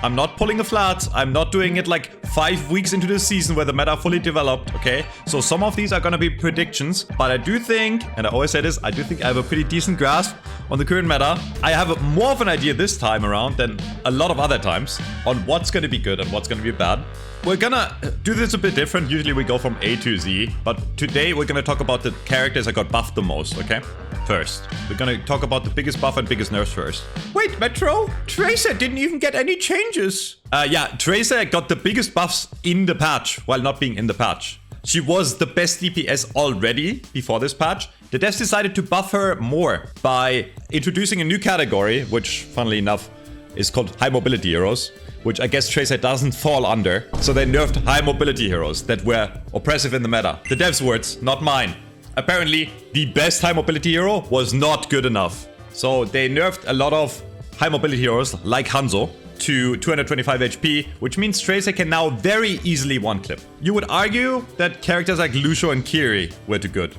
I'm not pulling a flat. I'm not doing it like 5 weeks into the season where the meta fully developed, okay? So some of these are gonna be predictions, but I do think, and I always say this, I do think I have a pretty decent grasp on the current meta. I have more of an idea this time around than a lot of other times on what's gonna be good and what's gonna be bad. We're gonna do this a bit different. Usually we go from A to Z, but today we're gonna talk about the characters that got buffed the most, okay? First, we're gonna talk about the biggest buff and biggest nerfs first. Wait, Metro? Tracer didn't even get any changes. Yeah, Tracer got the biggest buffs in the patch while not being in the patch. She was the best DPS already before this patch. The devs decided to buff her more by introducing a new category, which, funnily enough, is called high mobility heroes, which I guess Tracer doesn't fall under. So they nerfed high mobility heroes that were oppressive in the meta. The devs' words, not mine. Apparently, the best high mobility hero was not good enough. So they nerfed a lot of high mobility heroes like Hanzo to 225 HP, which means Tracer can now very easily one-clip. You would argue that characters like Lucio and Kiri were too good,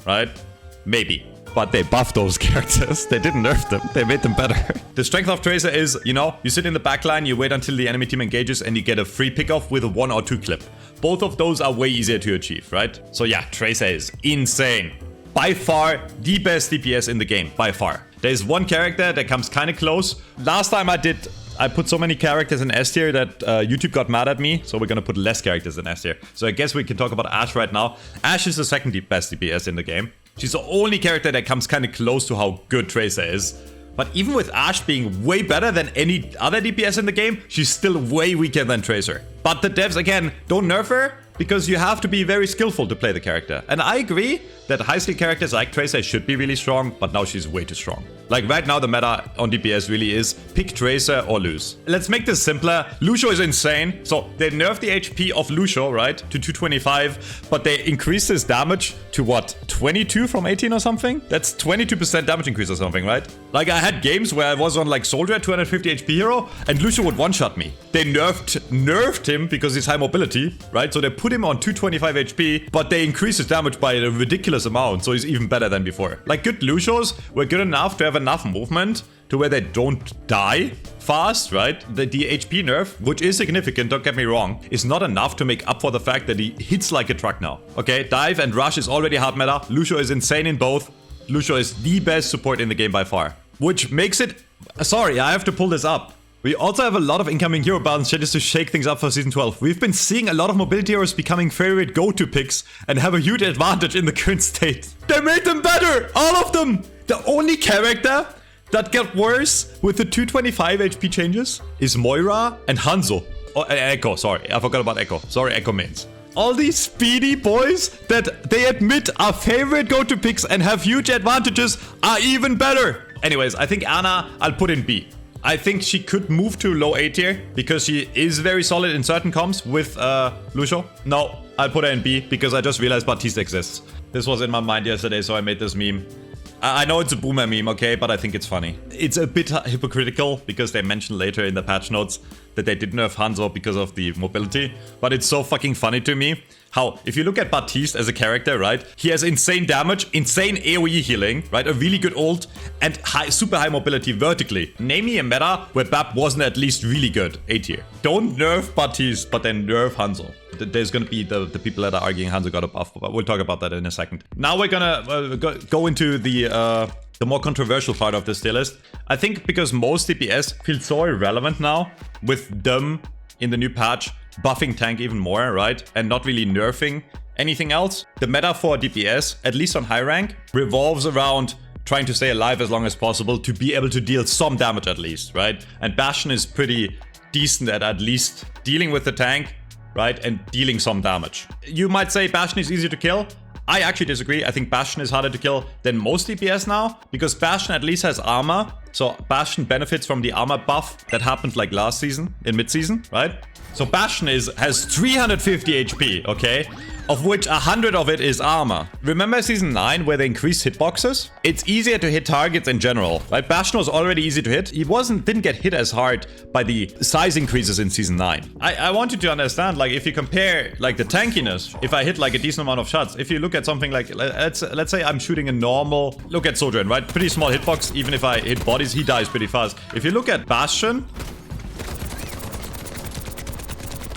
right? Maybe. But they buffed those characters. They didn't nerf them. They made them better. The strength of Tracer is, you know, you sit in the backline, you wait until the enemy team engages, and you get a free pickoff with a 1 or 2 clip. Both of those are way easier to achieve, right? So yeah, Tracer is insane. By far, the best DPS in the game. By far. There's one character that comes kind of close. Last time I put so many characters in S tier that YouTube got mad at me. So we're gonna put less characters in S tier. So I guess we can talk about Ashe right now. Ashe is the second best DPS in the game. She's the only character that comes kind of close to how good Tracer is. But even with Ashe being way better than any other DPS in the game, she's still way weaker than Tracer. But the devs, again, don't nerf her because you have to be very skillful to play the character. And I agree that high skill characters like Tracer should be really strong, but now she's way too strong. Like right now the meta on DPS really is pick Tracer or lose. Let's make this simpler. Lucio is insane. So they nerfed the HP of Lucio, right, to 225, but they increased his damage to what, 22 from 18 or something? That's 22% damage increase or something, right? Like I had games where I was on like Soldier at 250 HP hero and Lucio would one-shot me. They nerfed him because he's high mobility, right? So they put him on 225 HP, but they increased his damage by a ridiculous amount, so he's even better than before. Like good Lucios were good enough to have enough movement to where they don't die fast, right? The HP nerf, which is significant, don't get me wrong, is not enough to make up for the fact that he hits like a truck now. Okay, dive and rush is already hard meta. Lucio is insane in both. Lucio is the best support in the game by far, which makes it... Sorry, I have to pull this up. We also have a lot of incoming hero balance changes to shake things up for Season 12. We've been seeing a lot of mobility heroes becoming favorite go-to picks and have a huge advantage in the current state. They made them better! All of them! The only character that got worse with the 225 HP changes is Moira and Hanzo. Oh, Echo, sorry. I forgot about Echo. Sorry, Echo mains. All these speedy boys that they admit are favorite go-to picks and have huge advantages are even better. Anyways, I think Ana, I'll put in B. I think she could move to low A tier because she is very solid in certain comps with Lucio. No, I'll put her in B because I just realized Baptiste exists. This was in my mind yesterday, so I made this meme. I know it's a boomer meme, okay, but I think it's funny. It's a bit hypocritical because they mentioned later in the patch notes that they did nerf Hanzo because of the mobility. But it's so fucking funny to me how, if you look at Baptiste as a character, right, he has insane damage, insane AoE healing, right, a really good ult, and super high mobility vertically. Name me a meta where Bap wasn't at least really good, A tier. Don't nerf Baptiste, but then nerf Hanzo. There's gonna be the people that are arguing Hanzo got a buff, but we'll talk about that in a second. Now we're gonna go into the more controversial part of this tier list. I think because most DPS feel so irrelevant now, with them in the new patch buffing tank even more, right? And not really nerfing anything else. The meta for DPS, at least on high rank, revolves around trying to stay alive as long as possible to be able to deal some damage at least, right? And Bastion is pretty decent at least dealing with the tank, right? And dealing some damage. You might say Bastion is easier to kill. I actually disagree. I think Bastion is harder to kill than most DPS now, because Bastion at least has armor. So Bastion benefits from the armor buff that happened like last season, in mid-season, right? So Bastion has 350 HP, okay? Of which 100 of it is armor. Remember Season 9 where they increased hitboxes? It's easier to hit targets in general, right? Bastion was already easy to hit. He didn't get hit as hard by the size increases in Season 9. I want you to understand, like, if you compare, like, the tankiness, if I hit, like, a decent amount of shots, if you look at something like, let's say I'm shooting a normal, look at Sojourn, right? Pretty small hitbox, even if I hit bodies, he dies pretty fast. If you look at Bastion,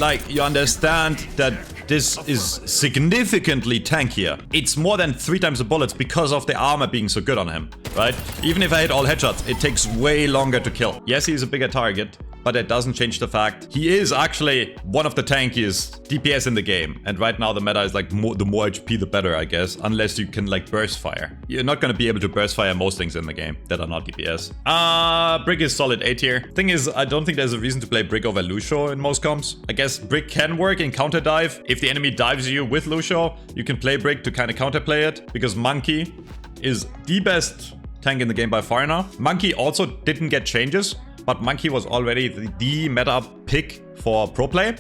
like, you understand that this is significantly tankier. It's more than 3 times the bullets because of the armor being so good on him, right? Even if I hit all headshots, it takes way longer to kill. Yes, he's a bigger target, but it doesn't change the fact he is actually one of the tankiest DPS in the game. And right now the meta is like the more HP the better, I guess, unless you can like burst fire. You're not gonna be able to burst fire most things in the game that are not DPS. Brick is solid A tier. Thing is, I don't think there's a reason to play Brick over Lucio in most comps. I guess Brick can work in counter dive. If the enemy dives you with Lucio, you can play Brick to kind of counterplay it, because Monkey is the best tank in the game by far now. Monkey also didn't get changes, but Monkey was already the meta pick for pro play.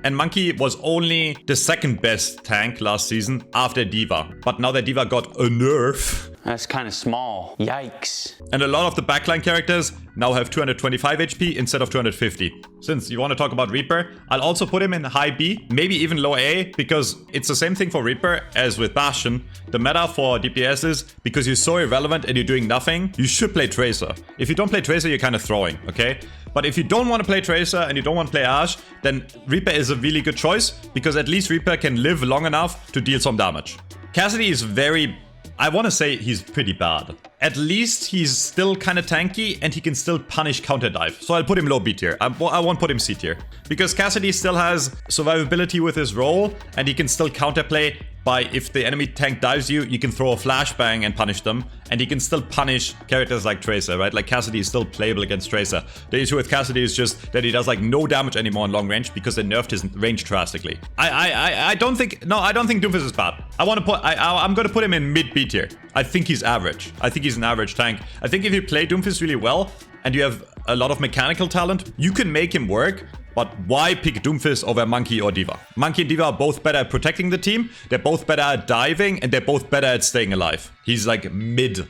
And Monkey was only the 2nd best tank last season after D.Va. But now that D.Va got a nerf, that's kind of small. Yikes. and a lot of the backline characters now have 225 HP instead of 250. Since you want to talk about Reaper, I'll also put him in high B, maybe even low A, because it's the same thing for Reaper as with Bastion. The meta for DPS is, because you're so irrelevant and you're doing nothing, you should play Tracer. If you don't play Tracer, you're kind of throwing, okay? But if you don't want to play Tracer and you don't want to play Ashe, then Reaper is a really good choice, because at least Reaper can live long enough to deal some damage. Cassidy is very... I want to say he's pretty bad. At least he's still kind of tanky and he can still punish counter dive. So I'll put him low B tier. I won't put him C tier. Because Cassidy still has survivability with his role and he can still counterplay by, if the enemy tank dives you, you can throw a flashbang and punish them. And he can still punish characters like Tracer, right? Like Cassidy is still playable against Tracer. The issue with Cassidy is just that he does like no damage anymore in long range because they nerfed his range drastically. I don't think Doomfist is bad. I'm gonna put him in mid B tier. I think he's average. I think he's an average tank. I think if you play Doomfist really well and you have a lot of mechanical talent, you can make him work. But why pick Doomfist over Monkey or D.Va? Monkey and D.Va are both better at protecting the team, they're both better at diving, and they're both better at staying alive. He's like mid,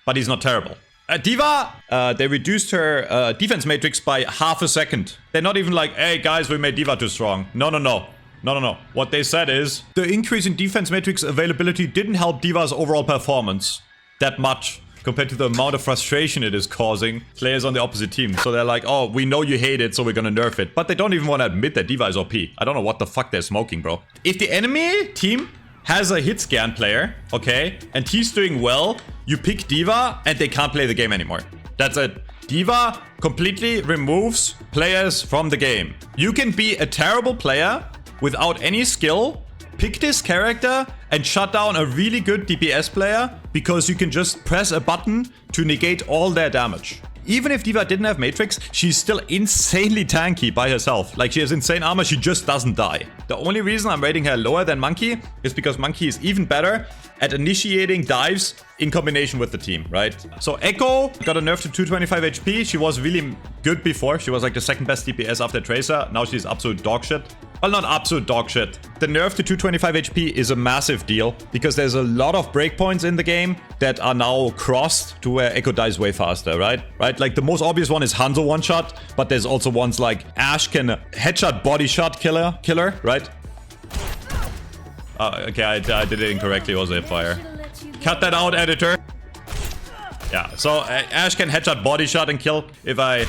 but he's not terrible. D.Va, they reduced her defense matrix by half a second. They're not even like, hey guys, we made D.Va too strong. No. What they said is, the increase in defense matrix availability didn't help D.Va's overall performance that much, compared to the amount of frustration it is causing players on the opposite team. So they're like, oh, we know you hate it, so we're gonna nerf it. But they don't even want to admit that D.Va is OP. I don't know what the fuck they're smoking, bro. If the enemy team has a hit scan player, okay, and he's doing well, you pick D.Va and they can't play the game anymore. That's it. D.Va completely removes players from the game. You can be a terrible player without any skill, pick this character and shut down a really good DPS player because you can just press a button to negate all their damage. Even if D.Va didn't have Matrix, she's still insanely tanky by herself. Like, she has insane armor, she just doesn't die. The only reason I'm rating her lower than Monkey is because Monkey is even better at initiating dives in combination with the team, right? So Echo got a nerf to 225 HP. She was really good before. She was like the 2nd best DPS after Tracer. Now she's absolute dog shit. Well, not absolute dog shit. The nerf to 225 HP is a massive deal because there's a lot of breakpoints in the game that are now crossed to where Echo dies way faster, right? Like the most obvious one is Hanzo one-shot, but there's also ones like Ashe can headshot body shot killer, right? Okay, I did it incorrectly. It was a fire. Cut that out, editor. Yeah, so Ashe can headshot body shot and kill. If I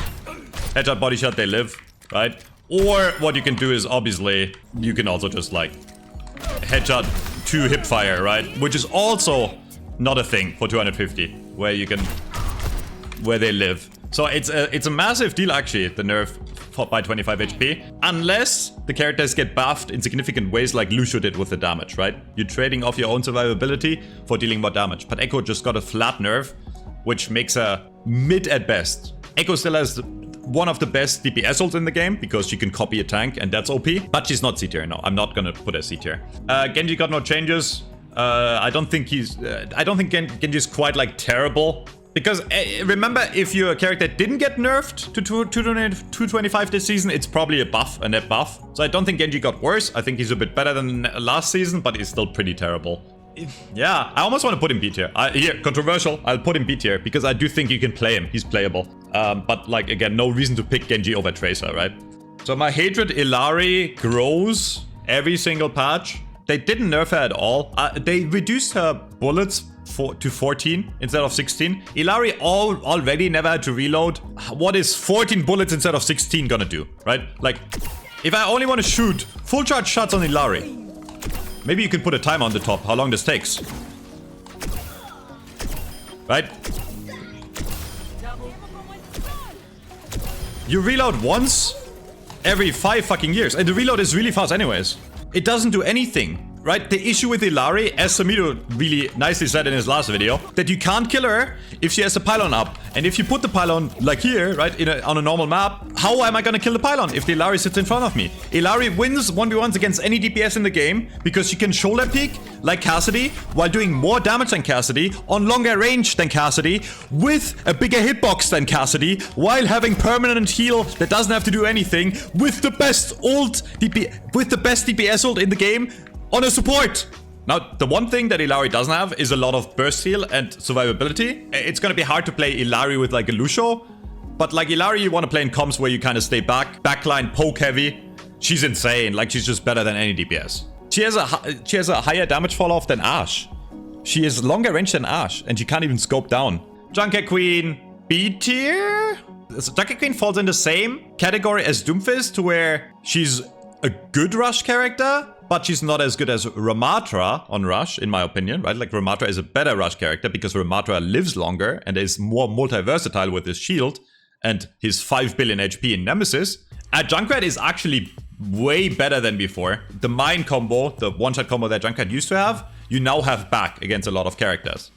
headshot body shot, they live, right? Or what you can do is, obviously, you can also just like headshot 2 hip fire, right? Which is also not a thing for 250, where they live. So it's a massive deal actually, the nerf by 25 HP. Unless the characters get buffed in significant ways like Lucio did with the damage, right? You're trading off your own survivability for dealing more damage. But Echo just got a flat nerf, which makes her mid at best. Echo still has one of the best DPS ults in the game because she can copy a tank and that's OP. But she's not C tier. No, I'm not gonna put her C tier. Genji got no changes. I don't think Genji's quite like terrible. Because remember, if your character didn't get nerfed to 225 this season, it's probably a net buff. So I don't think Genji got worse. I think he's a bit better than last season, but he's still pretty terrible. Yeah, I almost want to put him B tier. Here, controversial, I'll put him B tier because I do think you can play him. He's playable. But like, again, no reason to pick Genji over Tracer, right? So my hatred Illari grows every single patch. They didn't nerf her at all. They reduced her bullets to 14 instead of 16. Illari already never had to reload. What is 14 bullets instead of 16 gonna do, right? Like, If I only want to shoot full charge shots on Illari, maybe you can put a timer on the top, how long this takes. Right? You reload once every 5 fucking years. And the reload is really fast anyways. It doesn't do anything. Right? The issue with Illari, as Samito really nicely said in his last video, that you can't kill her if she has a pylon up. And if you put the pylon like here, right, on a normal map, how am I gonna kill the pylon if the Illari sits in front of me? Illari wins 1v1s against any DPS in the game because she can shoulder peek like Cassidy while doing more damage than Cassidy, on longer range than Cassidy, with a bigger hitbox than Cassidy, while having permanent heal that doesn't have to do anything, with the best DPS ult in the game, on a support. Now, the one thing that Illari doesn't have is a lot of burst heal and survivability. It's gonna be hard to play Illari with like a Lucio, but like Illari you want to play in comps where you kind of stay backline, poke heavy. She's insane, like she's just better than any DPS. She has a higher damage fall off than Ashe. She has longer range than Ashe, and she can't even scope down. Junkrat Queen, B tier? So Junkrat Queen falls in the same category as Doomfist, to where she's a good rush character, but she's not as good as Ramatra on rush, in my opinion, right? Like Ramatra is a better rush character because Ramatra lives longer and is more multi-versatile with his shield and his 5 billion HP in Nemesis. Junkrat is actually way better than before. The mine combo, the one-shot combo that Junkrat used to have, you now have back against a lot of characters.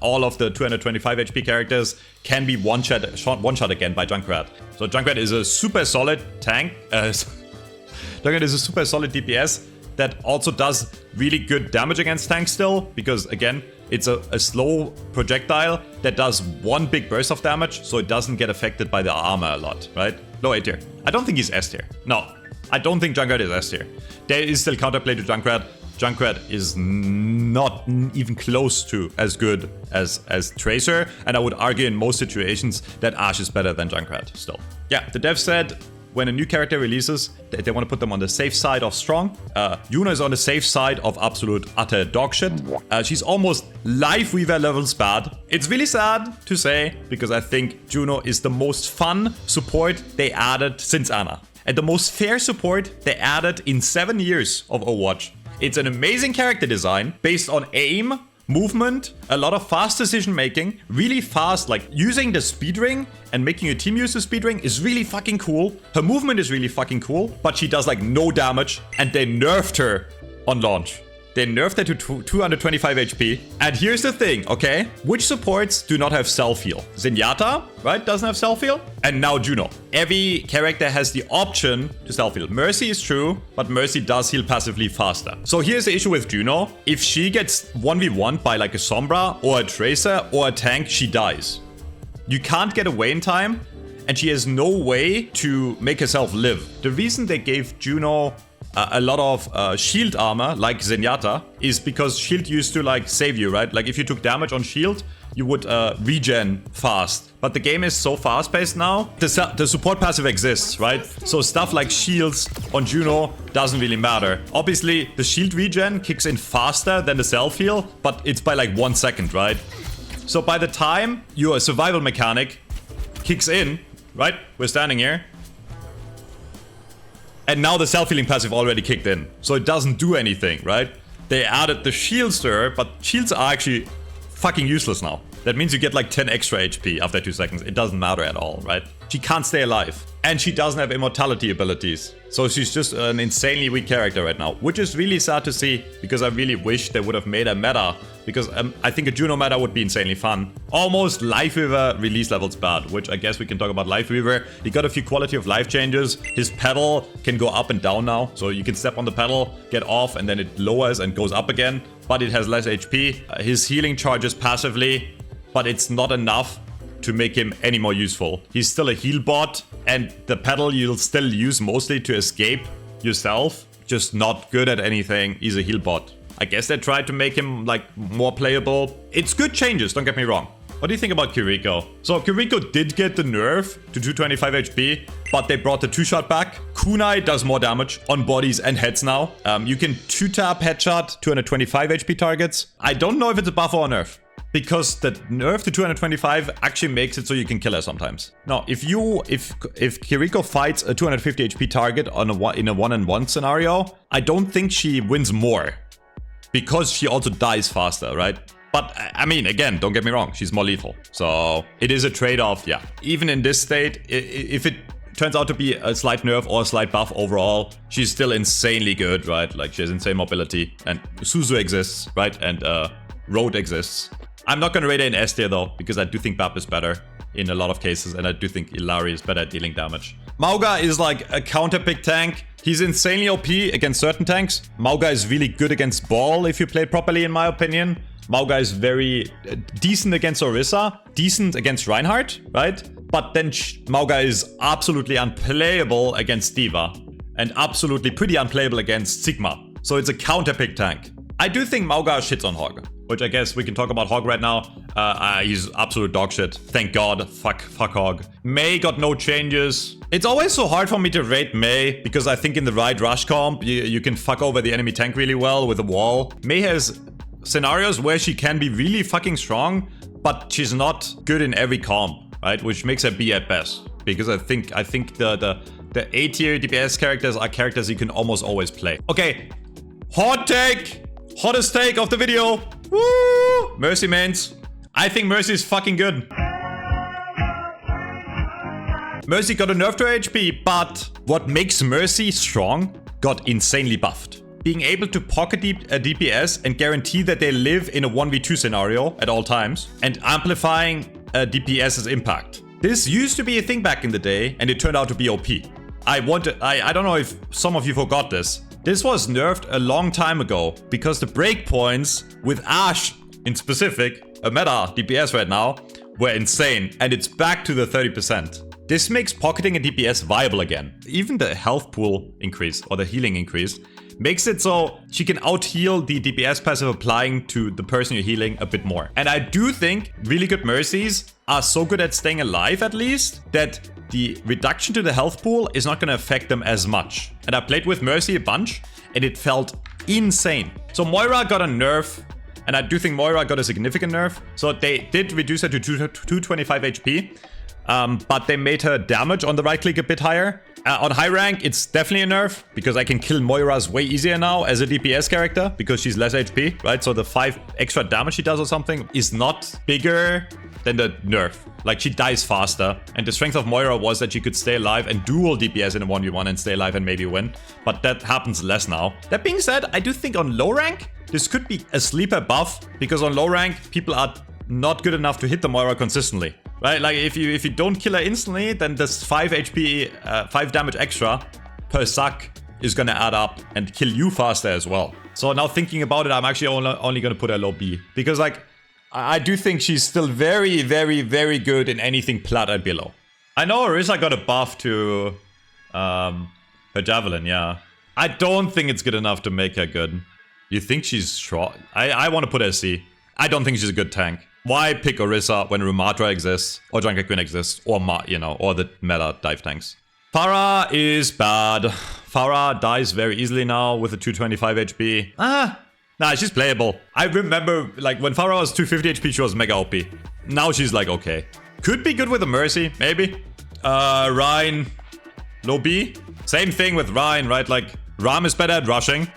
All of the 225 HP characters can be one-shot again by Junkrat. So Junkrat is a super solid tank. Junkrat is a super solid DPS that also does really good damage against tanks still, because again, it's a slow projectile that does one big burst of damage, so it doesn't get affected by the armor a lot, right? Low A tier. I don't think he's S tier. No, I don't think Junkrat is S tier. There is still counterplay to Junkrat. Junkrat is not even close to as good as Tracer, and I would argue in most situations that Ashe is better than Junkrat still. Yeah, the dev said when a new character releases, they want to put them on the safe side of strong. Juno is on the safe side of absolute utter dogshit. She's almost Lifeweaver levels bad. It's really sad to say, because I think Juno is the most fun support they added since Ana, and the most fair support they added in 7 years of Overwatch. It's an amazing character design based on aim, movement, a lot of fast decision making, really fast, like using the speed ring and making your team use the speed ring is really fucking cool. Her movement is really fucking cool, but she does like no damage, and they nerfed her on launch. They nerfed her to 225 HP. And here's the thing, okay? Which supports do not have self-heal? Zenyatta, right? Doesn't have self-heal. And now Juno. Every character has the option to self-heal. Mercy is true, but Mercy does heal passively faster. So here's the issue with Juno. If she gets 1v1 by like a Sombra or a Tracer or a tank, she dies. You can't get away in time, and she has no way to make herself live. The reason they gave Juno a lot of shield armor, like Zenyatta, is because shield used to like save you, right? Like if you took damage on shield, you would regen fast. But the game is so fast-paced now, the support passive exists, right? So stuff like shields on Juno doesn't really matter. Obviously, the shield regen kicks in faster than the self-heal, but it's by like 1 second, right? So by the time your survival mechanic kicks in, right? We're standing here. And now the self-healing passive already kicked in. So it doesn't do anything, right? They added the shields to her, but shields are actually fucking useless now. That means you get like 10 extra HP after 2 seconds. It doesn't matter at all, right? She can't stay alive. And she doesn't have immortality abilities. So she's just an insanely weak character right now. Which is really sad to see, because I really wish they would have made a meta. Because I think a Juno meta would be insanely fun. Almost Lifeweaver release levels bad, which I guess we can talk about Lifeweaver. He got a few quality of life changes. His pedal can go up and down now. So you can step on the pedal, get off, and then it lowers and goes up again. But it has less HP. His healing charges passively, but it's not enough to make him any more useful. He's still a heal bot, and the pedal you'll still use mostly to escape yourself. Just not good at anything. He's a heal bot. I guess they tried to make him like more playable. It's good changes, don't get me wrong. What do you think about Kiriko? So Kiriko did get the nerf to 225 HP, but they brought the 2-shot back. Kunai does more damage on bodies and heads now. You can 2-tap headshot 225 HP targets. I don't know if it's a buff or a nerf, because the nerf to 225 actually makes it so you can kill her sometimes. Now, if Kiriko fights a 250 HP target in a one-on-one scenario, I don't think she wins more because she also dies faster, right? But I mean, again, don't get me wrong, she's more lethal. So it is a trade-off, yeah. Even in this state, if it turns out to be a slight nerf or a slight buff overall, she's still insanely good, right? Like, she has insane mobility, and Suzu exists, right? And Road exists. I'm not gonna rate her in S tier though, because I do think Bap is better in a lot of cases, and I do think Illari is better at dealing damage. Mauga is like a counter pick tank. He's insanely OP against certain tanks. Mauga is really good against Ball if you play it properly, in my opinion. Mauga is very decent against Orisa, decent against Reinhardt, right? But then Mauga is absolutely unplayable against D.Va, and absolutely pretty unplayable against Sigma. So it's a counter pick tank. I do think Mauga shits on Hog, which I guess we can talk about Hog right now. He's absolute dog shit. Thank God. Fuck Hog. Mei got no changes. It's always so hard for me to rate Mei because I think in the right rush comp, you can fuck over the enemy tank really well with a wall. Mei has scenarios where she can be really fucking strong, but she's not good in every comp, right? Which makes her B at best. Because I think the A tier DPS characters are characters you can almost always play. Okay, hot take. Hottest take of the video. Woo! Mercy mains. I think Mercy is fucking good. Mercy got a nerf to her HP, but what makes Mercy strong got insanely buffed. Being able to pocket a DPS and guarantee that they live in a 1v2 scenario at all times, and amplifying a DPS's impact. This used to be a thing back in the day, and it turned out to be OP. I don't know if some of you forgot this. This was nerfed a long time ago because the breakpoints with Ashe in specific, a meta DPS right now, were insane, and it's back to the 30%. This makes pocketing a DPS viable again. Even the health pool increase, or the healing increase, makes it so she can out-heal the DPS passive applying to the person you're healing a bit more. And I do think really good Mercies are so good at staying alive at least, that the reduction to the health pool is not going to affect them as much. And I played with Mercy a bunch, and it felt insane. So Moira got a nerf, and I do think Moira got a significant nerf. So they did reduce her to 225 HP, but they made her damage on the right click a bit higher. On high rank, it's definitely a nerf, because I can kill Moira's way easier now as a DPS character, because she's less HP, right? So the 5 extra damage she does or something is not bigger than the nerf. Like, she dies faster, and the strength of Moira was that she could stay alive and dual DPS in a 1v1 and stay alive and maybe win, but that happens less now. That being said, I do think on low rank, this could be a sleeper buff, because on low rank, people are not good enough to hit the Moira consistently. Right, like if you don't kill her instantly, then this 5 HP, 5 damage extra per suck is gonna add up and kill you faster as well. So now thinking about it, I'm actually only gonna put her low B, because like I do think she's still very, very, very good in anything plat and below. I know Orisa got a buff to her javelin, yeah. I don't think it's good enough to make her good. You think she's strong? I want to put her C. I don't think she's a good tank. Why pick Orisa when Rumatra exists, or Junkrat Queen exists, or or the meta dive tanks? Pharah is bad. Pharah dies very easily now with a 225 HP. Nah, she's playable. I remember, like, when Pharah was 250 HP, she was mega OP. Now she's like, okay. Could be good with a Mercy, maybe. Rein, low B. Same thing with Rein, right? Like, Ram is better at rushing.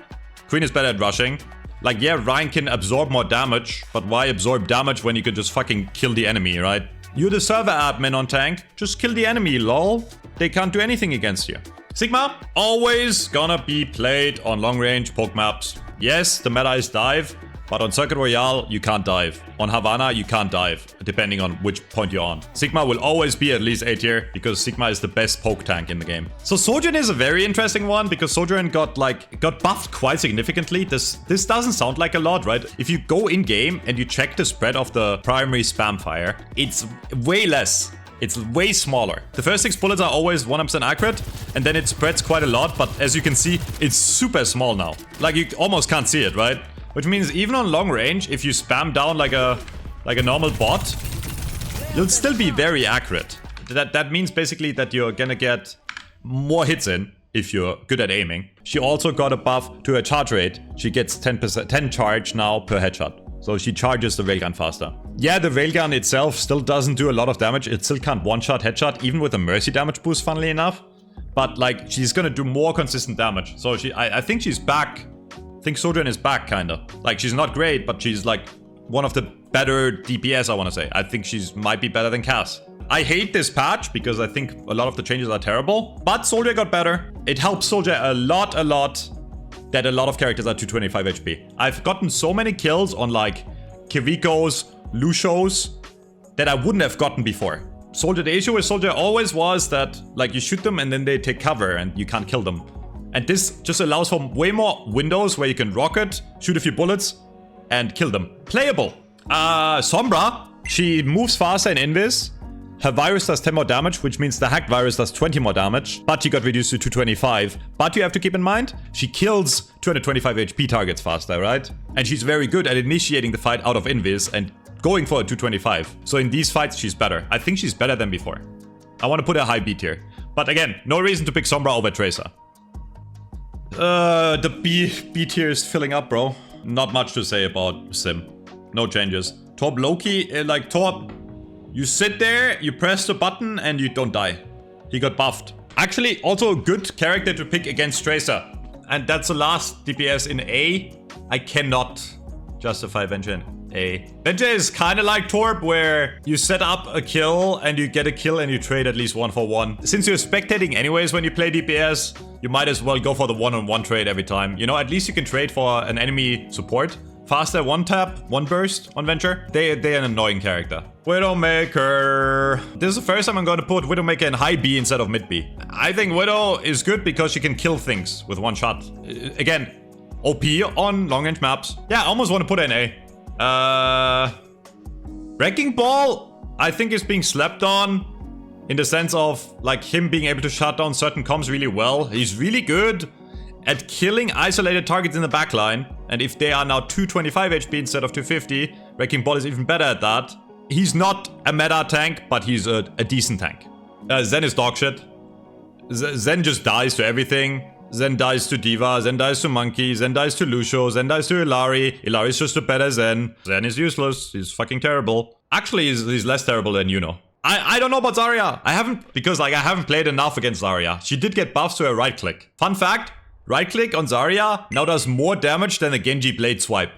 Queen is better at rushing. Like, yeah, Rein can absorb more damage, but why absorb damage when you could just fucking kill the enemy, right? You're the server admin on tank. Just kill the enemy, lol. They can't do anything against you. Sigma, always gonna be played on long-range poke maps. Yes, the meta is dive, but on Circuit Royale, you can't dive. On Havana, you can't dive, depending on which point you're on. Sigma will always be at least A tier, because Sigma is the best poke tank in the game. So Sojourn is a very interesting one, because Sojourn got buffed quite significantly. This doesn't sound like a lot, right? If you go in-game and you check the spread of the primary spam fire, it's way less. It's way smaller. The first 6 bullets are always 100% accurate, and then it spreads quite a lot, but as you can see, it's super small now. Like, you almost can't see it, right? Which means even on long range, if you spam down like a normal bot, you'll still be very accurate. That means basically that you're gonna get more hits in if you're good at aiming. She also got a buff to her charge rate. She gets 10 charge now per headshot. So she charges the railgun faster. Yeah, the railgun itself still doesn't do a lot of damage. It still can't one-shot, headshot, even with a mercy damage boost, funnily enough. But like, she's gonna do more consistent damage. So I think she's back. I think Sojourn is back, kinda. Like, she's not great, but she's like one of the better DPS, I wanna say. I think she's might be better than Cass. I hate this patch because I think a lot of the changes are terrible. But Soldier got better. It helps Soldier a lot that a lot of characters are 225 HP. I've gotten so many kills on like Kirikos, Lucios that I wouldn't have gotten before. Soldier, the issue with Soldier always was that like you shoot them and then they take cover and you can't kill them. And this just allows for way more windows where you can rocket, shoot a few bullets, and kill them. Playable. Sombra, she moves faster in Invis. Her virus does 10 more damage, which means the hacked virus does 20 more damage, but she got reduced to 225. But you have to keep in mind, she kills 225 HP targets faster, right? And she's very good at initiating the fight out of Invis and going for a 225. So in these fights, she's better. I think she's better than before. I want to put a high B tier. But again, no reason to pick Sombra over Tracer. The B tier is filling up, bro. Not much to say about Sim. No changes. Torb Loki, like Torb... You sit there, you press the button, and you don't die. He got buffed. Actually, also a good character to pick against Tracer. And that's the last DPS in A. I cannot justify Venture in A. Venture is kind of like Torb, where you set up a kill, and you get a kill, and you trade at least 1-for-1. Since you're spectating anyways when you play DPS, you might as well go for the one-on-one trade every time. You know, at least you can trade for an enemy support. Faster one tap, one burst on Venture. They're an annoying character. Widowmaker. This is the first time I'm going to put Widowmaker in high B instead of mid B. I think Widow is good because she can kill things with one shot. Again, OP on long range maps. Yeah, I almost want to put her in A. Wrecking Ball, I think is being slept on in the sense of like him being able to shut down certain comms really well. He's really good at killing isolated targets in the backline. And if they are now 225 HP instead of 250, Wrecking Ball is even better at that. He's not a meta tank, but he's a decent tank. Zen is dog shit. Zen just dies to everything. Zen dies to D.Va, Zen dies to Monkey, Zen dies to Lucio, Zen dies to Illari. Illari is just a better Zen. Zen is useless. He's fucking terrible. Actually, he's less terrible than Juno. I don't know about Zarya. I haven't played enough against Zarya. She did get buffs to her right click. Fun fact. Right click on Zarya now does more damage than a Genji blade swipe.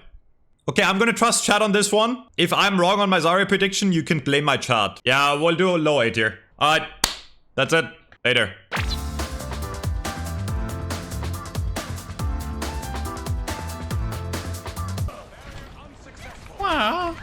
Okay, I'm gonna trust chat on this one. If I'm wrong on my Zarya prediction, you can blame my chat. Yeah, we'll do a low A tier. Alright, that's it. Later.